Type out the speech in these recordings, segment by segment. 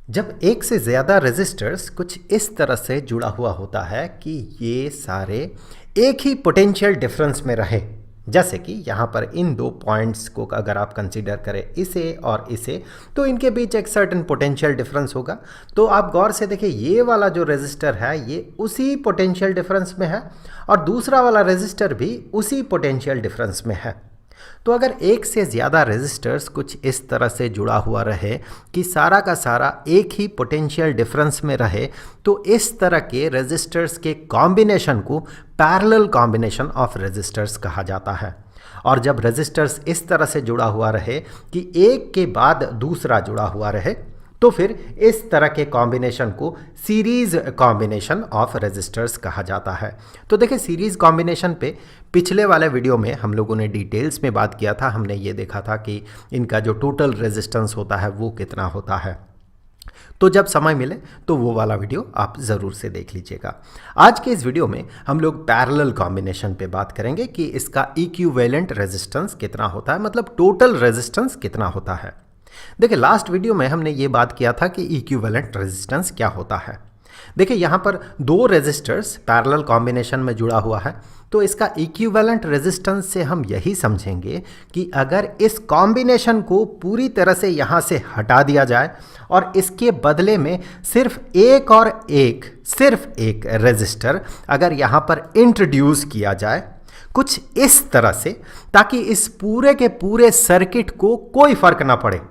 जब एक से ज़्यादा रेजिस्टर्स कुछ इस तरह से जुड़ा हुआ होता है कि ये सारे एक ही पोटेंशियल डिफरेंस में रहे, जैसे कि यहाँ पर इन दो पॉइंट्स को अगर आप कंसीडर करें इसे और इसे, तो इनके बीच एक सर्टेन पोटेंशियल डिफरेंस होगा। तो आप गौर से देखिए, ये वाला जो रेजिस्टर है ये उसी पोटेंशियल डिफरेंस में है और दूसरा वाला रेजिस्टर भी उसी पोटेंशियल डिफरेंस में है। तो अगर एक से ज़्यादा रेजिस्टर्स कुछ इस तरह से जुड़ा हुआ रहे कि सारा का सारा एक ही पोटेंशियल डिफरेंस में रहे, तो इस तरह के रेजिस्टर्स के कॉम्बिनेशन को पैरेलल कॉम्बिनेशन ऑफ रेजिस्टर्स कहा जाता है। और जब रेजिस्टर्स इस तरह से जुड़ा हुआ रहे कि एक के बाद दूसरा जुड़ा हुआ रहे, तो फिर इस तरह के कॉम्बिनेशन को सीरीज कॉम्बिनेशन ऑफ रेजिस्टर्स कहा जाता है। तो देखिए, सीरीज कॉम्बिनेशन पे पिछले वाले वीडियो में हम लोगों ने डिटेल्स में बात किया था। हमने ये देखा था कि इनका जो टोटल रेजिस्टेंस होता है वो कितना होता है। तो जब समय मिले तो वो वाला वीडियो आप ज़रूर से देख लीजिएगा। आज के इस वीडियो में हम लोग पैरेलल कॉम्बिनेशन पे बात करेंगे कि इसका इक्विवेलेंट रेजिस्टेंस कितना होता है, मतलब टोटल रेजिस्टेंस कितना होता है। देखिए, लास्ट वीडियो में हमने ये बात किया था कि इक्विवेलेंट रेजिस्टेंस क्या होता है। देखिए, यहाँ पर दो रेजिस्टर्स पैरेलल कॉम्बिनेशन में जुड़ा हुआ है, तो इसका इक्विवेलेंट रेजिस्टेंस से हम यही समझेंगे कि अगर इस कॉम्बिनेशन को पूरी तरह से यहाँ से हटा दिया जाए और इसके बदले में सिर्फ एक रेजिस्टर अगर यहाँ पर इंट्रोड्यूस किया जाए कुछ इस तरह से, ताकि इस पूरे के पूरे सर्किट को कोई फर्क ना पड़े।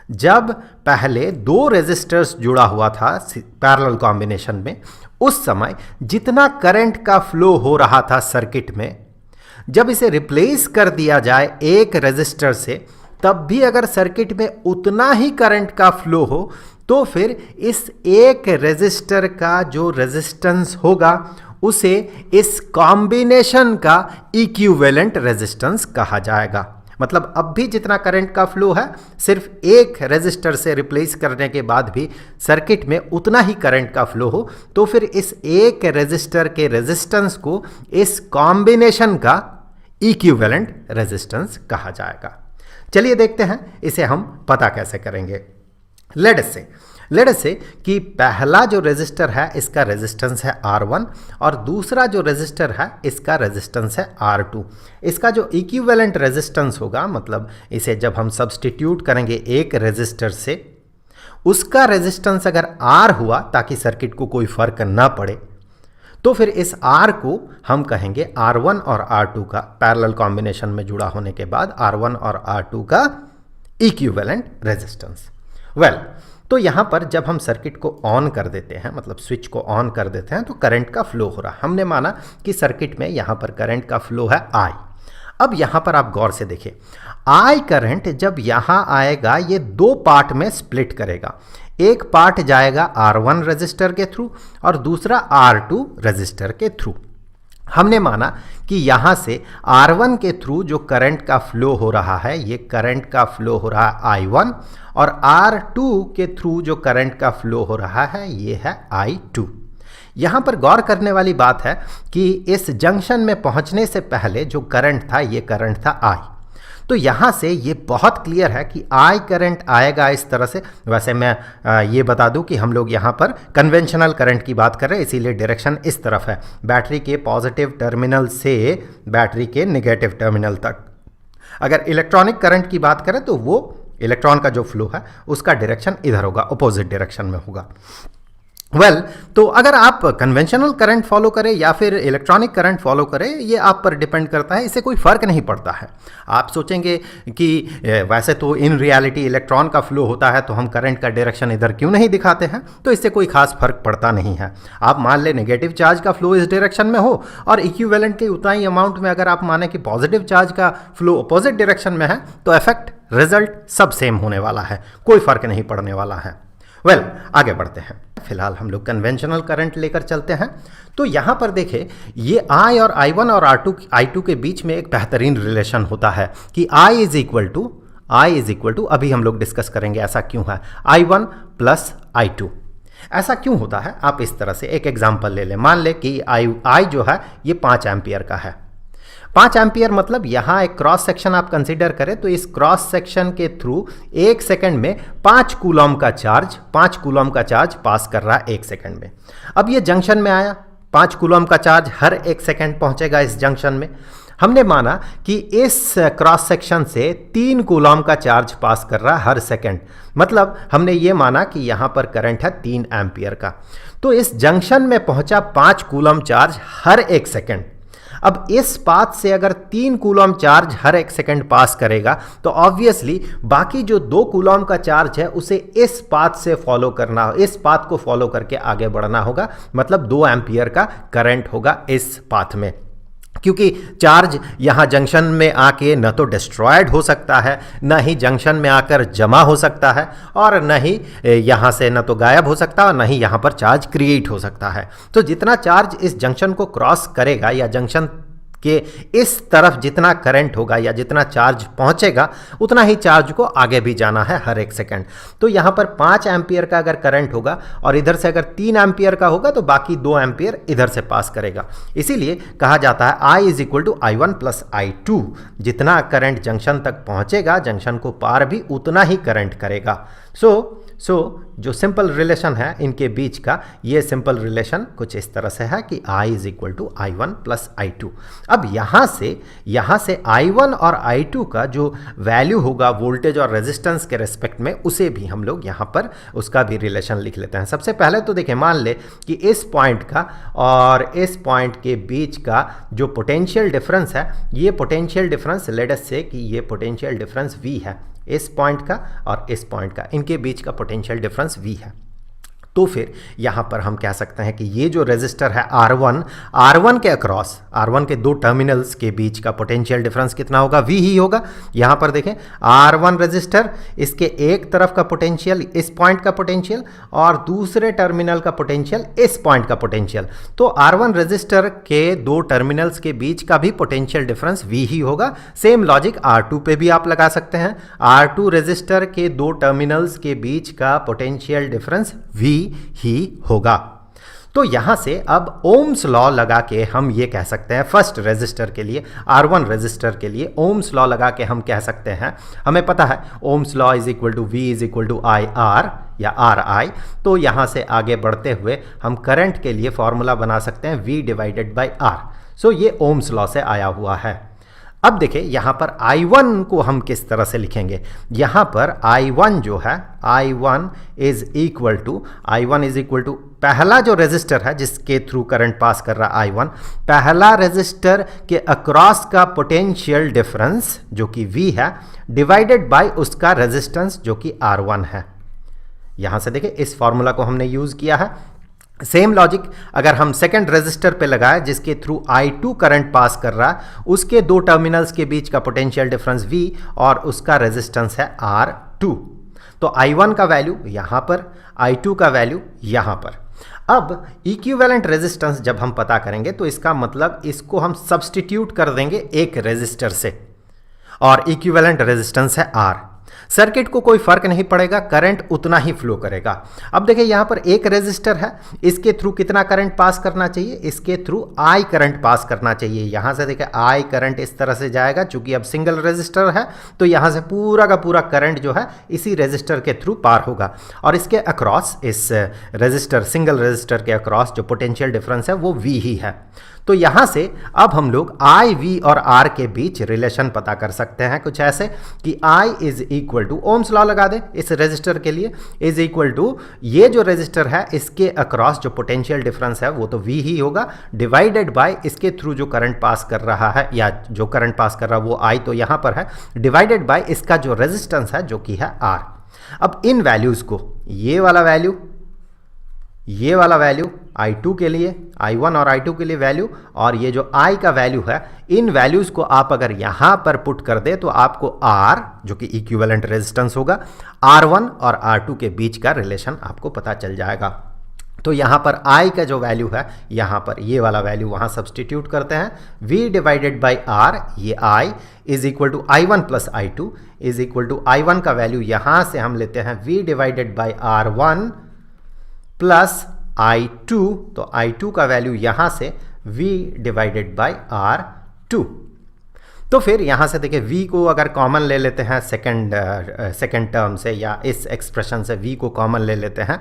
जब पहले दो रेजिस्टर्स जुड़ा हुआ था पैरेलल कॉम्बिनेशन में, उस समय जितना करंट का फ्लो हो रहा था सर्किट में, जब इसे रिप्लेस कर दिया जाए एक रेजिस्टर से, तब भी अगर सर्किट में उतना ही करंट का फ्लो हो, तो फिर इस एक रेजिस्टर का जो रेजिस्टेंस होगा उसे इस कॉम्बिनेशन का इक्विवेलेंट रेजिस्टेंस कहा जाएगा। मतलब अब भी जितना करंट का फ्लो है, सिर्फ एक रेजिस्टर से रिप्लेस करने के बाद भी सर्किट में उतना ही करंट का फ्लो हो, तो फिर इस एक रेजिस्टर के रेजिस्टेंस को इस कॉम्बिनेशन का इक्विवेलेंट रेजिस्टेंस कहा जाएगा। चलिए देखते हैं इसे हम पता कैसे करेंगे। लेट अस से कि पहला जो रेजिस्टर है इसका रेजिस्टेंस है R1 और दूसरा जो रेजिस्टर है इसका रेजिस्टेंस है R2। इसका जो इक्विवेलेंट रेजिस्टेंस होगा, मतलब इसे जब हम सब्स्टिट्यूट करेंगे एक रेजिस्टर से, उसका रेजिस्टेंस अगर R हुआ ताकि सर्किट को कोई फर्क ना पड़े, तो फिर इस R को हम कहेंगे R1 और R2 का पैरेलल कॉम्बिनेशन में जुड़ा होने के बाद R1 और R2 का इक्विवेलेंट रेजिस्टेंस। तो यहाँ पर जब हम सर्किट को ऑन कर देते हैं, मतलब स्विच को ऑन कर देते हैं, तो करंट का फ्लो हो रहा है। हमने माना कि सर्किट में यहाँ पर करंट का फ्लो है I। अब यहाँ पर आप गौर से देखिए, I करंट जब यहाँ आएगा ये दो पार्ट में स्प्लिट करेगा। एक पार्ट जाएगा R1 रेजिस्टर के थ्रू और दूसरा R2 रेजिस्टर के थ्रू। हमने माना कि यहाँ से R1 के थ्रू जो करंट का फ्लो हो रहा है, ये करंट का फ्लो हो रहा है I1, और R2 के थ्रू जो करंट का फ्लो हो रहा है ये है I2। यहाँ पर गौर करने वाली बात है कि इस जंक्शन में पहुँचने से पहले जो करंट था ये करंट था I। तो यहाँ से ये बहुत क्लियर है कि I करंट आएगा इस तरह से। वैसे मैं ये बता दूं कि हम लोग यहाँ पर कन्वेंशनल करंट की बात कर रहे हैं, इसीलिए डायरेक्शन इस तरफ है, बैटरी के पॉजिटिव टर्मिनल से बैटरी के नेगेटिव टर्मिनल तक। अगर इलेक्ट्रॉनिक करंट की बात करें तो वो इलेक्ट्रॉन का जो फ्लो है उसका डायरेक्शन इधर होगा, अपोजिट डायरेक्शन में होगा। तो अगर आप कन्वेंशनल करंट फॉलो करें या फिर इलेक्ट्रॉनिक करंट फॉलो करें, ये आप पर डिपेंड करता है, इससे कोई फ़र्क नहीं पड़ता है। आप सोचेंगे कि वैसे तो इन रियलिटी इलेक्ट्रॉन का फ्लो होता है तो हम करंट का डायरेक्शन इधर क्यों नहीं दिखाते हैं, तो इससे कोई खास फर्क पड़ता नहीं है। आप मान लें नेगेटिव चार्ज का फ्लो इस डायरेक्शन में हो और इक्विवेलेंट के उतना ही अमाउंट में अगर आप माने कि पॉजिटिव चार्ज का फ्लो अपोजिट डायरेक्शन में है, तो इफेक्ट रिजल्ट सब सेम होने वाला है, कोई फ़र्क नहीं पड़ने वाला है। आगे बढ़ते हैं। फिलहाल हम लोग कन्वेंशनल करंट लेकर चलते हैं। तो यहाँ पर देखें, ये I और I1 और I2 के बीच में एक बेहतरीन रिलेशन होता है कि I इज इक्वल टू, अभी हम लोग डिस्कस करेंगे ऐसा क्यों है, I1 प्लस I2। ऐसा क्यों होता है, आप इस तरह से एक एग्जाम्पल ले लें। मान लें कि I जो है ये 5 एम्पियर का है। 5 एम्पियर मतलब यहाँ एक क्रॉस सेक्शन आप कंसीडर करें तो इस क्रॉस सेक्शन के थ्रू 1 सेकंड में 5 कूलम का चार्ज पास कर रहा है 1 सेकंड में। अब ये जंक्शन में आया, 5 कूलम का चार्ज हर 1 सेकंड पहुंचेगा इस जंक्शन में। हमने माना कि इस क्रॉस सेक्शन से 3 कूलम का चार्ज पास कर रहा है हर सेकंड, मतलब हमने ये माना कि यहाँ पर करंट है 3 एम्पियर का। तो इस जंक्शन में पहुंचा 5 कूलम चार्ज हर 1 सेकंड। अब इस पाथ से अगर 3 कूलम चार्ज हर 1 सेकंड पास करेगा तो ऑब्वियसली बाकी जो 2 कूलम का चार्ज है उसे इस पाथ से फॉलो करना, इस पाथ को फॉलो करके आगे बढ़ना होगा, मतलब 2 एम्पियर का करंट होगा इस पाथ में। क्योंकि चार्ज यहाँ जंक्शन में आके न तो डिस्ट्रॉयड हो सकता है, न ही जंक्शन में आकर जमा हो सकता है, और न ही यहाँ से न तो गायब हो सकता है और न ही यहाँ पर चार्ज क्रिएट हो सकता है। तो जितना चार्ज इस जंक्शन को क्रॉस करेगा या जंक्शन के इस तरफ जितना करंट होगा या जितना चार्ज पहुंचेगा उतना ही चार्ज को आगे भी जाना है हर 1 सेकंड। तो यहाँ पर 5 एम्पियर का अगर करंट होगा और इधर से अगर 3 एम्पियर का होगा तो बाकी 2 एम्पियर इधर से पास करेगा। इसीलिए कहा जाता है I is equal to I1 plus I2। जितना करंट जंक्शन तक पहुंचेगा जंक्शन को पार भी उतना ही करंट करेगा। सो जो सिंपल रिलेशन है इनके बीच का, ये सिंपल रिलेशन कुछ इस तरह से है कि I is equal to I1 plus I2। अब यहाँ से I1 और I2 का जो वैल्यू होगा वोल्टेज और रेजिस्टेंस के रेस्पेक्ट में, उसे भी हम लोग यहाँ पर उसका भी रिलेशन लिख लेते हैं। सबसे पहले तो देखिए, मान ले कि इस पॉइंट का और इस पॉइंट के बीच का जो पोटेंशियल डिफरेंस है, ये पोटेंशियल डिफरेंस लेट अस से कि ये पोटेंशियल डिफरेंस V है, इस पॉइंट का और इस पॉइंट का, इनके बीच का पोटेंशियल डिफरेंस V है। तो फिर यहाँ पर हम कह सकते हैं कि ये जो रेजिस्टर है R1 के अक्रॉस, R1 के 2 टर्मिनल्स के बीच का पोटेंशियल डिफरेंस कितना होगा? V ही होगा। यहाँ पर देखें, R1 रेजिस्टर, इसके एक तरफ का पोटेंशियल इस पॉइंट का पोटेंशियल और दूसरे टर्मिनल का पोटेंशियल इस पॉइंट का पोटेंशियल। तो R1 रेजिस्टर के 2 टर्मिनल्स के बीच का भी पोटेंशियल डिफरेंस V ही होगा। सेम लॉजिक R2 पे भी आप लगा सकते हैं। R2 रेजिस्टर के 2 टर्मिनल्स के बीच का पोटेंशियल डिफरेंस V ही होगा। तो यहां से अब ओम्स लॉ लगा के हम ये कह सकते हैं, फर्स्ट रेजिस्टर के लिए, R1 रेजिस्टर के लिए ओम्स लॉ लगा के हम कह सकते हैं, हमें पता है Ohm's law is equal to V is equal to IR या RI। तो यहां से आगे बढ़ते हुए हम करंट के लिए फॉर्मूला बना सकते हैं V divided by R। So ये ओम्स लॉ से आया हुआ है। अब देखिए यहाँ पर I1 को हम किस तरह से लिखेंगे। यहाँ पर I1 जो है, I1 इज इक्वल टू पहला जो रेजिस्टर है जिसके थ्रू करंट पास कर रहा है I1, पहला रेजिस्टर के अक्रॉस का पोटेंशियल डिफरेंस जो कि V है डिवाइडेड बाय उसका रेजिस्टेंस जो कि R1 है। यहाँ से देखिए इस फॉर्मूला को हमने यूज किया है। सेम लॉजिक अगर हम सेकंड रेजिस्टर पे लगाए जिसके थ्रू I2 करंट पास कर रहा है, उसके 2 टर्मिनल्स के बीच का पोटेंशियल डिफरेंस V और उसका रेजिस्टेंस है R2। तो I1 का वैल्यू यहाँ पर, I2 का वैल्यू यहाँ पर। अब इक्विवेलेंट रेजिस्टेंस जब हम पता करेंगे तो इसका मतलब इसको हम सब्स्टिट्यूट कर देंगे एक रेजिस्टर से और इक्विवेलेंट रेजिस्टेंस है R। सर्किट को कोई फर्क नहीं पड़ेगा, करंट उतना ही फ्लो करेगा। अब देखिए यहाँ पर एक रेजिस्टर है, इसके थ्रू कितना करंट पास करना चाहिए? इसके थ्रू I करंट पास करना चाहिए। यहाँ से देखिए I करंट इस तरह से जाएगा, चूंकि अब सिंगल रेजिस्टर है तो यहाँ से पूरा का पूरा करंट जो है इसी रेजिस्टर के थ्रू पार होगा और इसके अक्रॉस, इस रेजिस्टर, सिंगल रेजिस्टर के अक्रॉस जो पोटेंशियल डिफरेंस है वो V ही है। तो यहाँ से अब हम लोग I, V और R के बीच रिलेशन पता कर सकते हैं कुछ ऐसे कि I is equal to, Ohm's law लगा दे इस रेजिस्टर के लिए, इज इक्वल टू ये जो रेजिस्टर है इसके अक्रॉस जो पोटेंशियल डिफरेंस है वो तो V ही होगा डिवाइडेड बाय इसके थ्रू जो करंट पास कर रहा है या जो करंट पास कर रहा है वो I तो यहाँ पर है, डिवाइडेड बाय इसका जो रेजिस्टेंस है जो कि है R। अब इन वैल्यूज़ को, ये वाला वैल्यू I2 के लिए, I1 और I2 के लिए वैल्यू, और ये जो I का वैल्यू है, इन वैल्यूज़ को आप अगर यहाँ पर पुट कर दे तो आपको R जो कि इक्विवेलेंट रेजिस्टेंस होगा, R1 और R2 के बीच का रिलेशन आपको पता चल जाएगा। तो यहाँ पर I का जो वैल्यू है, यहाँ पर ये वाला वैल्यू वहाँ सब्सटीट्यूट करते हैं, V डिवाइडेड बाई R, ये I is equal to I1 plus I2 is equal to I1 का वैल्यू यहाँ से हम लेते हैं V divided by R1 plus I2, तो I2 का वैल्यू यहाँ से V डिवाइडेड बाई R2। तो फिर यहाँ से देखिए v को अगर कॉमन ले लेते हैं सेकंड टर्म से, या इस एक्सप्रेशन से v को कॉमन ले लेते हैं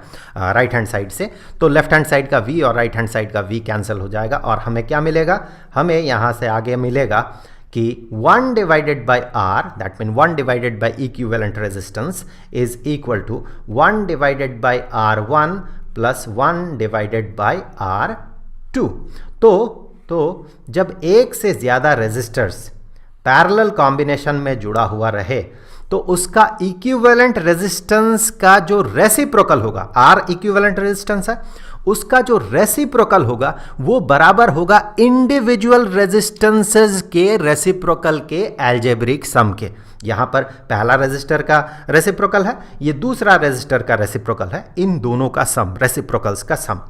राइट हैंड साइड से, तो लेफ्ट हैंड साइड का v और राइट हैंड साइड का v कैंसिल हो जाएगा और हमें क्या मिलेगा, हमें यहाँ से आगे मिलेगा कि 1 divided by r, that mean 1 divided by equivalent resistance is equal to 1 divided by r1 plus 1 divided by r2। तो जब एक से ज़्यादा रेजिस्टर्स पैरेलल कॉम्बिनेशन में जुड़ा हुआ रहे तो उसका इक्विवेलेंट रेजिस्टेंस का जो रेसिप्रोकल होगा, R इक्विवेलेंट रेजिस्टेंस है, उसका जो रेसिप्रोकल होगा वो बराबर होगा इंडिविजुअल रेजिस्टेंसेस के रेसिप्रोकल के अलजेब्रिक सम के। यहाँ पर पहला रेजिस्टर का रेसिप्रोकल है, ये दूसरा रेजिस्टर का रेसिप्रोकल है, इन दोनों का सम, रेसिप्रोकल्स का सम।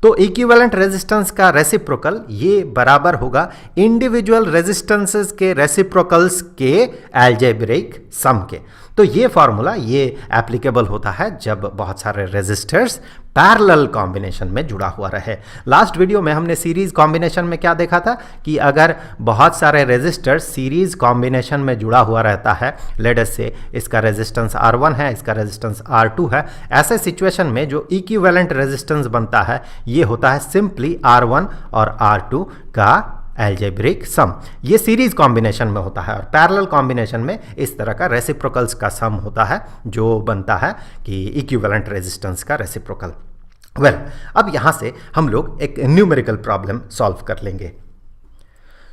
तो इक्विवेलेंट रेजिस्टेंस का रेसिप्रोकल ये बराबर होगा इंडिविजुअल रेजिस्टेंसेस के रेसिप्रोकल्स के अलजेब्रिक सम के। तो ये फॉर्मूला ये एप्लीकेबल होता है जब बहुत सारे रेजिस्टर्स पैरेलल कॉम्बिनेशन में जुड़ा हुआ रहे। लास्ट वीडियो में हमने सीरीज कॉम्बिनेशन में क्या देखा था कि अगर बहुत सारे रेजिस्टर्स सीरीज कॉम्बिनेशन में जुड़ा हुआ रहता है, लेट अस से इसका रेजिस्टेंस R1 है, इसका रेजिस्टेंस R2 है, ऐसे सिचुएशन में जो इक्विवेलेंट रेजिस्टेंस बनता है ये होता है सिंपली R1 और R2 का अलजेब्रिक सम। ये सीरीज कॉम्बिनेशन में होता है और पैरेलल कॉम्बिनेशन में इस तरह का रेसिप्रोकल्स का सम होता है जो बनता है कि इक्विवेलेंट रेजिस्टेंस का रेसिप्रोकल। वेल, अब यहाँ से हम लोग एक न्यूमेरिकल प्रॉब्लम सॉल्व कर लेंगे।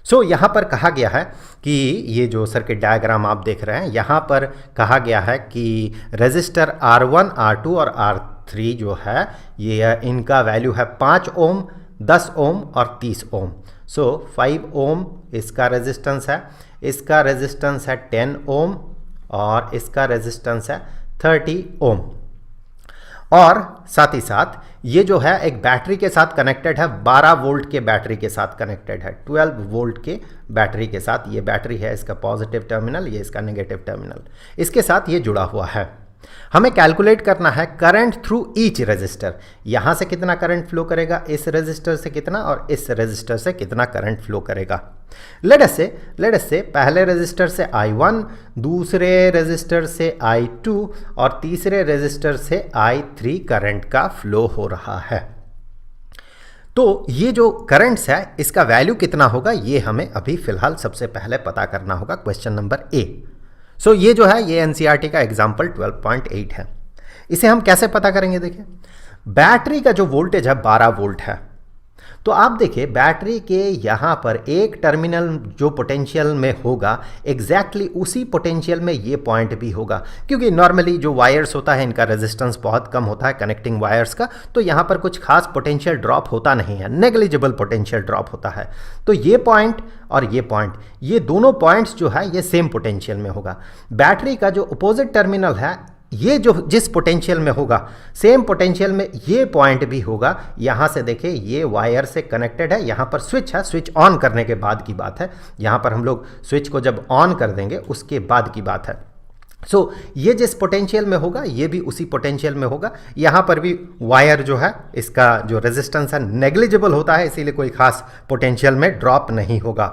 सो यहाँ पर कहा गया है कि ये जो सर्किट डायग्राम आप देख रहे हैं, यहाँ पर कहा गया है कि रेजिस्टर R1, R2 और R3 जो है ये इनका वैल्यू है 5 ओम, 10 ओम और 30 ओम। सो 5 ओम इसका रेजिस्टेंस है, इसका रेजिस्टेंस है 10 ओम और इसका रेजिस्टेंस है 30 ओम। और साथ ही साथ ये जो है एक बैटरी के साथ कनेक्टेड है, 12 वोल्ट के बैटरी के साथ कनेक्टेड है, 12 वोल्ट के बैटरी के साथ। ये बैटरी है, इसका पॉजिटिव टर्मिनल, ये इसका नेगेटिव टर्मिनल, इसके साथ ये जुड़ा हुआ है। हमें कैलकुलेट करना है करंट थ्रू ईच रेजिस्टर। यहाँ से कितना करंट फ्लो करेगा, इस रेजिस्टर से कितना और इस रेजिस्टर से कितना करंट फ्लो करेगा। लेट अस से पहले रेजिस्टर से I1, दूसरे रेजिस्टर से I2 और तीसरे रेजिस्टर से I3 करंट का फ्लो हो रहा है। तो ये जो करंट्स है इसका वैल्यू कितना होगा ये हमें अभी फिलहाल सबसे पहले पता करना होगा, क्वेश्चन नंबर A। सो ये जो है ये NCERT का एग्जाम्पल 12.8 है। इसे हम कैसे पता करेंगे, देखिए बैटरी का जो वोल्टेज है 12 वोल्ट है, तो आप देखिए बैटरी के यहाँ पर एक टर्मिनल जो पोटेंशियल में होगा एग्जैक्टली उसी पोटेंशियल में ये पॉइंट भी होगा, क्योंकि नॉर्मली जो वायर्स होता है इनका रेजिस्टेंस बहुत कम होता है कनेक्टिंग वायर्स का, तो यहाँ पर कुछ खास पोटेंशियल ड्रॉप होता नहीं है, नेग्लिजिबल पोटेंशियल ड्रॉप होता है। तो ये पॉइंट और ये पॉइंट, ये दोनों पॉइंट्स जो है ये सेम पोटेंशियल में होगा। बैटरी का जो अपोजिट टर्मिनल है ये जो जिस पोटेंशियल में होगा सेम पोटेंशियल में ये पॉइंट भी होगा। यहाँ से देखिए ये वायर से कनेक्टेड है, यहाँ पर स्विच है, स्विच ऑन करने के बाद की बात है, यहाँ पर हम लोग स्विच को जब ऑन कर देंगे उसके बाद की बात है। सो ये जिस पोटेंशियल में होगा ये भी उसी पोटेंशियल में होगा। यहाँ पर भी वायर जो है इसका जो रेजिस्टेंस है नेग्लिजिबल होता है, इसीलिए कोई खास पोटेंशियल में ड्रॉप नहीं होगा।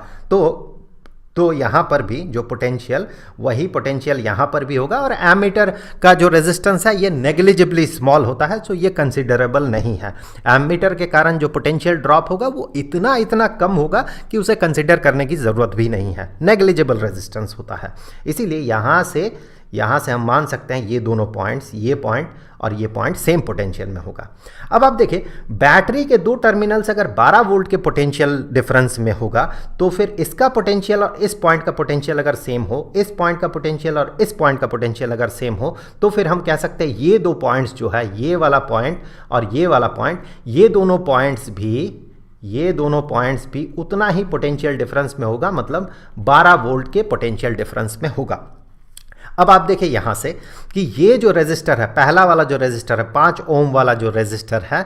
तो यहाँ पर भी जो पोटेंशियल वही पोटेंशियल यहाँ पर भी होगा, और एमीटर का जो रेजिस्टेंस है ये नेग्लिजिबली स्मॉल होता है, सो ये कंसिडरेबल नहीं है। एमीटर के कारण जो पोटेंशियल ड्रॉप होगा वो इतना कम होगा कि उसे कंसिडर करने की ज़रूरत भी नहीं है, नेग्लिजिबल रेजिस्टेंस होता है। इसीलिए यहाँ से हम मान सकते हैं ये दोनों पॉइंट्स, ये पॉइंट और ये पॉइंट सेम पोटेंशियल में होगा। अब आप देखिए बैटरी के दो टर्मिनल्स अगर 12 वोल्ट के पोटेंशियल डिफरेंस में होगा तो फिर इसका पोटेंशियल और इस पॉइंट का पोटेंशियल अगर सेम हो, इस पॉइंट का पोटेंशियल और इस पॉइंट का पोटेंशियल अगर सेम हो, तो फिर हम कह सकते हैं ये दो पॉइंट्स जो है, ये वाला पॉइंट और ये वाला पॉइंट, ये दोनों पॉइंट्स भी उतना ही पोटेंशियल डिफरेंस में होगा, मतलब 12 वोल्ट के पोटेंशियल डिफरेंस में होगा। अब आप देखिए यहाँ से कि ये जो रेजिस्टर है, पहला वाला जो रेजिस्टर है 5 ओम वाला जो रेजिस्टर है,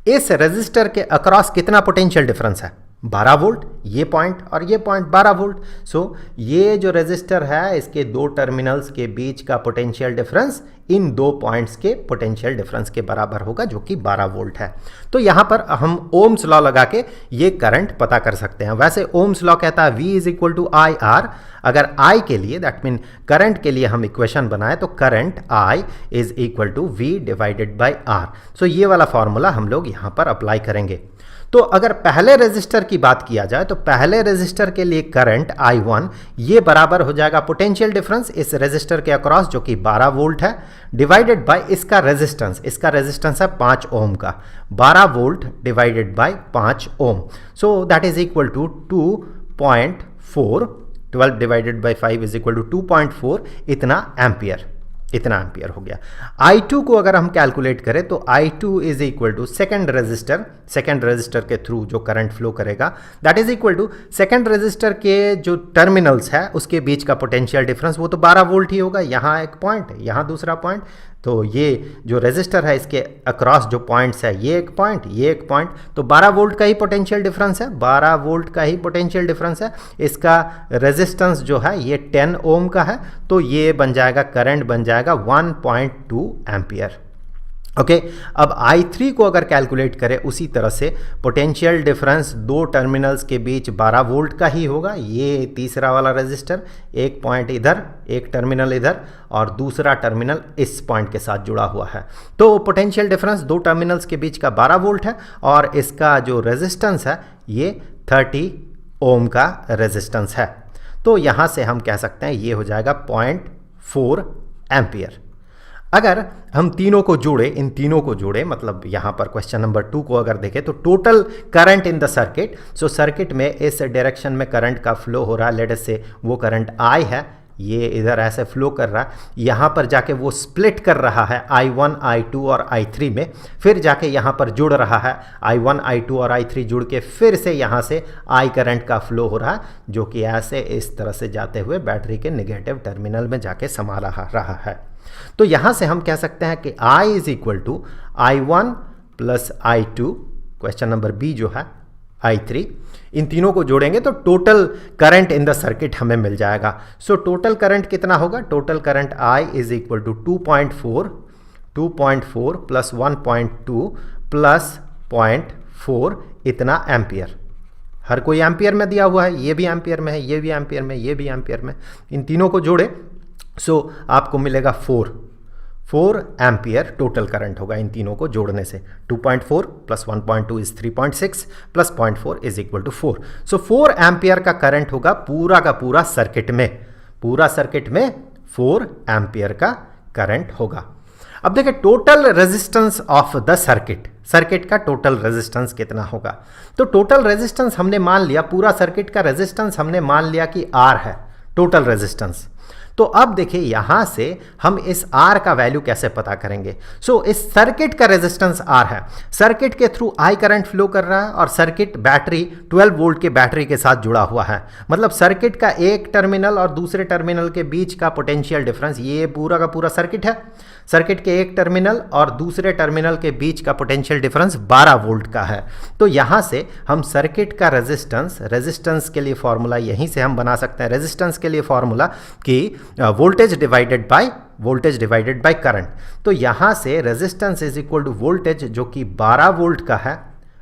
इस रेजिस्टर के अक्रॉस कितना पोटेंशियल डिफरेंस है, 12 वोल्ट, ये पॉइंट और ये पॉइंट 12 वोल्ट। सो ये जो रेजिस्टर है इसके दो टर्मिनल्स के बीच का पोटेंशियल डिफरेंस इन दो पॉइंट्स के पोटेंशियल डिफरेंस के बराबर होगा, जो कि 12 वोल्ट है। तो यहाँ पर हम ओम्स लॉ लगा के ये करंट पता कर सकते हैं। वैसे ओम्स लॉ कहता है V is equal to I R. अगर I के लिए, दैट मीन करंट के लिए हम इक्वेशन बनाए तो current I is equal to V divided by R। So ये वाला फॉर्मूला हम लोग यहाँ पर अप्लाई करेंगे। तो अगर पहले रेजिस्टर की बात किया जाए तो पहले रेजिस्टर के लिए करंट I1 ये बराबर हो जाएगा पोटेंशियल डिफरेंस इस रेजिस्टर के अक्रॉस, जो कि 12 वोल्ट है, डिवाइडेड बाय इसका रेजिस्टेंस है 5 ओम का। 12 volt divided by 5 ohm, so that is equal to 2.4। 12 divided by 5 is equal to 2.4, इतना एम्पियर हो गया। I2 को अगर हम कैलकुलेट करें तो I2 is equal to second resistor के थ्रू जो करंट फ्लो करेगा, that is equal to second resistor के जो टर्मिनल्स है उसके बीच का पोटेंशियल डिफरेंस, वो तो 12 वोल्ट ही होगा। यहाँ एक पॉइंट, यहाँ दूसरा पॉइंट, तो ये जो रेजिस्टर है इसके अक्रॉस जो पॉइंट्स है, ये एक पॉइंट, तो 12 वोल्ट का ही पोटेंशियल डिफरेंस है, 12 वोल्ट का ही पोटेंशियल डिफरेंस है। इसका रेजिस्टेंस जो है ये 10 ओम का है, तो ये बन जाएगा, करंट बन जाएगा 1.2 एम्पियर। ओके, अब I3 को अगर कैलकुलेट करें उसी तरह से, पोटेंशियल डिफरेंस दो टर्मिनल्स के बीच 12 वोल्ट का ही होगा। ये तीसरा वाला रेजिस्टर, एक पॉइंट इधर, एक टर्मिनल इधर और दूसरा टर्मिनल इस पॉइंट के साथ जुड़ा हुआ है। तो पोटेंशियल डिफरेंस दो टर्मिनल्स के बीच का 12 वोल्ट है और इसका जो रेजिस्टेंस है ये 30 ओम का रेजिस्टेंस है। तो यहाँ से हम कह सकते हैं ये हो जाएगा 0.4 एम्पियर। अगर हम इन तीनों को जोड़े, मतलब यहाँ पर क्वेश्चन नंबर 2 को अगर देखें तो total current in the circuit, so circuit में इस डायरेक्शन में करंट का फ्लो हो रहा है, लेट अस से वो करंट I है, ये इधर ऐसे फ्लो कर रहा है, यहाँ पर जाके वो स्प्लिट कर रहा है I1, I2 और I3 में, फिर जाके यहाँ पर जुड़ रहा है I1, I2 और I3 जुड़ के फिर से यहाँ से I करंट का फ्लो हो रहा है, जो कि ऐसे इस तरह से जाते हुए बैटरी के नेगेटिव टर्मिनल में जाके समा रहा है। तो यहां से हम कह सकते हैं कि I is equal to I1 plus I2, question number B जो है I3, इन तीनों को जोड़ेंगे तो total current in the circuit हमें मिल जाएगा। सो टोटल करंट कितना होगा? Total current I is equal to 2.4 plus 1.2 plus 0.4, इतना एम्पियर। हर कोई एम्पियर में दिया हुआ है, ये भी एम्पियर में है, ये भी एम्पियर में, ये भी एम्पियर में, इन तीनों को जोड़े सो आपको मिलेगा 4 एम्पियर टोटल करंट होगा इन तीनों को जोड़ने से। 2.4 plus 1.2 is 3.6 plus 0.4 is equal to 4। So 4 ampere का करंट होगा पूरा का पूरा सर्किट में 4 एम्पियर का करंट होगा। अब देखिए total resistance of the circuit का टोटल रेजिस्टेंस कितना होगा। तो टोटल रेजिस्टेंस हमने मान लिया, पूरा सर्किट का रेजिस्टेंस हमने मान लिया कि R है टोटल रेजिस्टेंस। तो अब देखिए यहां से हम इस R का वैल्यू कैसे पता करेंगे। सो इस सर्किट का रेजिस्टेंस R है, सर्किट के थ्रू I करंट फ्लो कर रहा है और सर्किट बैटरी 12 वोल्ट के बैटरी के साथ जुड़ा हुआ है, मतलब सर्किट का एक टर्मिनल और दूसरे टर्मिनल के बीच का पोटेंशियल डिफरेंस, ये पूरा का पूरा सर्किट है। सर्किट के एक टर्मिनल और दूसरे टर्मिनल के बीच का पोटेंशियल डिफरेंस 12 वोल्ट का है। तो यहां से हम सर्किट का रेजिस्टेंस के लिए फॉर्मूला यहीं से हम बना सकते हैं। रेजिस्टेंस के लिए फॉर्मूला कि वोल्टेज डिवाइडेड बाय करंट। तो यहां से resistance is equal to voltage, जो कि 12 वोल्ट का है,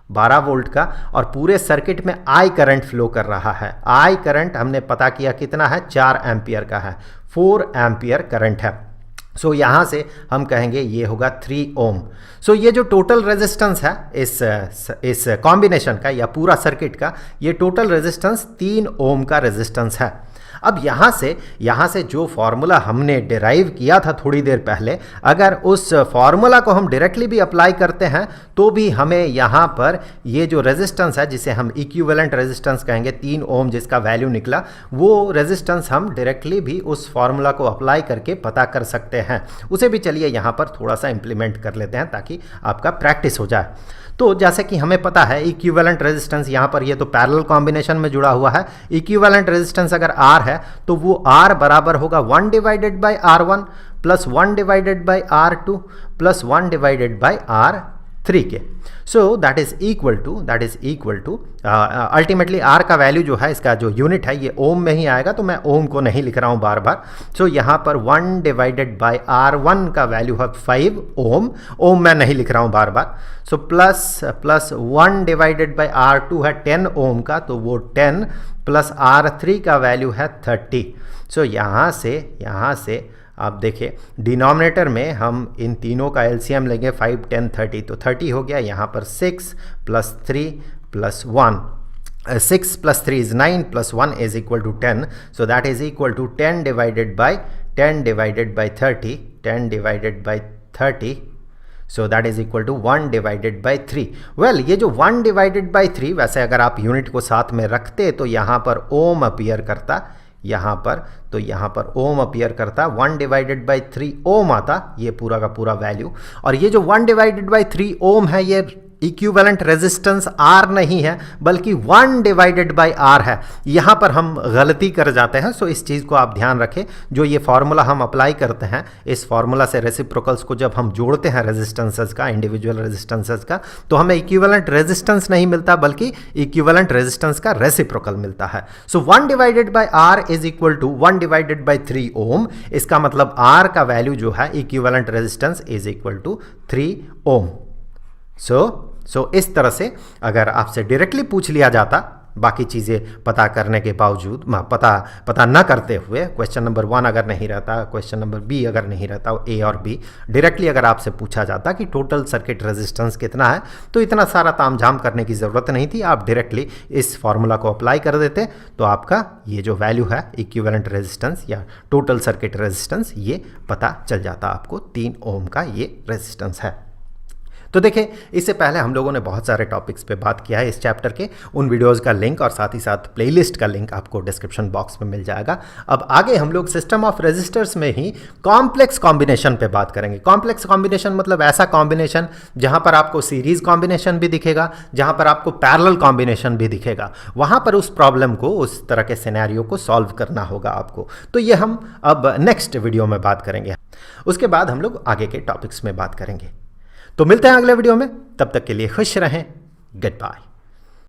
12 वोल्ट का, और पूरे सर्किट में I करंट फ्लो कर रहा है। I करंट हमने पता किया कितना है, 4 एम्पियर का है, 4 एम्पियर करंट है। सो यहाँ से हम कहेंगे ये होगा 3 ओम। सो ये जो टोटल रेजिस्टेंस है इस कॉम्बिनेशन का या पूरा सर्किट का, ये टोटल रेजिस्टेंस 3 ओम का रेजिस्टेंस है। अब यहाँ से जो फॉर्मूला हमने डिराइव किया था थोड़ी देर पहले, अगर उस फॉर्मूला को हम डायरेक्टली भी अप्लाई करते हैं तो भी हमें यहाँ पर ये जो रेजिस्टेंस है, जिसे हम इक्विवेलेंट रेजिस्टेंस कहेंगे, 3 ओम जिसका वैल्यू निकला, वो रेजिस्टेंस हम डायरेक्टली भी उस फॉर्मूला को अप्लाई करके पता कर सकते हैं। उसे भी चलिए यहाँ पर थोड़ा सा इंप्लीमेंट कर लेते हैं ताकि आपका प्रैक्टिस हो जाए। तो जैसे कि हमें पता है इक्विवेलेंट रेजिस्टेंस, यहाँ पर ये तो पैरेलल कॉम्बिनेशन में जुड़ा हुआ है। इक्विवेलेंट रेजिस्टेंस अगर R है तो वो R बराबर होगा 1 divided by R1 plus 1 divided by R2 plus 1 divided by 3 के। So that is equal to ultimately R का वैल्यू जो है, इसका जो यूनिट है ये ओम में ही आएगा, तो मैं ओम को नहीं लिख रहा हूँ बार बार। सो यहाँ पर 1 डिवाइडेड बाय R1 का वैल्यू है 5 ओम, ओम मैं नहीं लिख रहा हूँ बार बार। So plus 1 divided by R2 है 10 ओम का, तो वो 10 प्लस R3 का वैल्यू है 30। सो यहाँ से आप देखिए डिनोमिनेटर में हम इन तीनों का एलसीएम लेंगे, 5 10 30, तो 30 हो गया। यहाँ पर 6 plus 3 plus 1, 6 plus 3 is 9 plus 1 is equal to 10। So that is equal to 10 divided by 30, 10 divided by 30। So that is equal to 1 divided by 3। Well, ये जो 1 डिवाइडेड बाई 3, वैसे अगर आप यूनिट को साथ में रखते तो यहाँ पर ओम अपीयर करता, यहाँ पर ओम अपीयर करता, 1 डिवाइडेड बाई 3 ओम आता, ये पूरा का पूरा वैल्यू। और ये जो 1 डिवाइडेड बाई 3 ओम है, ये इक्विवेलेंट रेजिस्टेंस R नहीं है बल्कि 1 डिवाइडेड बाई R है। यहाँ पर हम गलती कर जाते हैं, सो इस चीज़ को आप ध्यान रखें। जो ये फार्मूला हम अप्लाई करते हैं, इस फार्मूला से रेसिप्रोकल्स को जब हम जोड़ते हैं रेजिस्टेंसेस का, इंडिविजुअल रेजिस्टेंसेस का, तो हमें इक्विवेलेंट रेजिस्टेंस नहीं मिलता बल्कि इक्विवेलेंट रेजिस्टेंस का रेसिप्रोकल मिलता है। So 1 divided by R is equal to 1 divided by 3 ohm. इसका मतलब R का वैल्यू जो है equivalent resistance is equal to 3 ohm. So इस तरह से अगर आपसे डायरेक्टली पूछ लिया जाता, बाकी चीज़ें पता करने के बावजूद, पता न करते हुए, क्वेश्चन नंबर 1 अगर नहीं रहता, क्वेश्चन नंबर बी अगर नहीं रहता, ए और बी, डायरेक्टली अगर आपसे पूछा जाता कि टोटल सर्किट रेजिस्टेंस कितना है, तो इतना सारा तामझाम करने की ज़रूरत नहीं थी। आप डायरेक्टली इस फार्मूला को अप्लाई कर देते तो आपका ये जो वैल्यू है इक्विवेलेंट रेजिस्टेंस या टोटल सर्किट रेजिस्टेंस, ये पता चल जाता आपको। 3 ओम का ये रेजिस्टेंस है। तो देखिए, इससे पहले हम लोगों ने बहुत सारे टॉपिक्स पे बात किया है इस चैप्टर के। उन वीडियोस का लिंक और साथ ही साथ प्लेलिस्ट का लिंक आपको डिस्क्रिप्शन बॉक्स में मिल जाएगा। अब आगे हम लोग सिस्टम ऑफ रेजिस्टर्स में ही कॉम्प्लेक्स कॉम्बिनेशन पे बात करेंगे। कॉम्प्लेक्स कॉम्बिनेशन मतलब ऐसा कॉम्बिनेशन जहां पर आपको सीरीज कॉम्बिनेशन भी दिखेगा, जहां पर आपको पैरेलल कॉम्बिनेशन भी दिखेगा। वहां पर उस प्रॉब्लम को, उस तरह के सिनेरियो को सॉल्व करना होगा आपको। तो ये हम अब नेक्स्ट वीडियो में बात करेंगे। उसके बाद हम लोग आगे के टॉपिक्स में बात करेंगे। तो मिलते हैं अगले वीडियो में, तब तक के लिए खुश रहें। Good bye.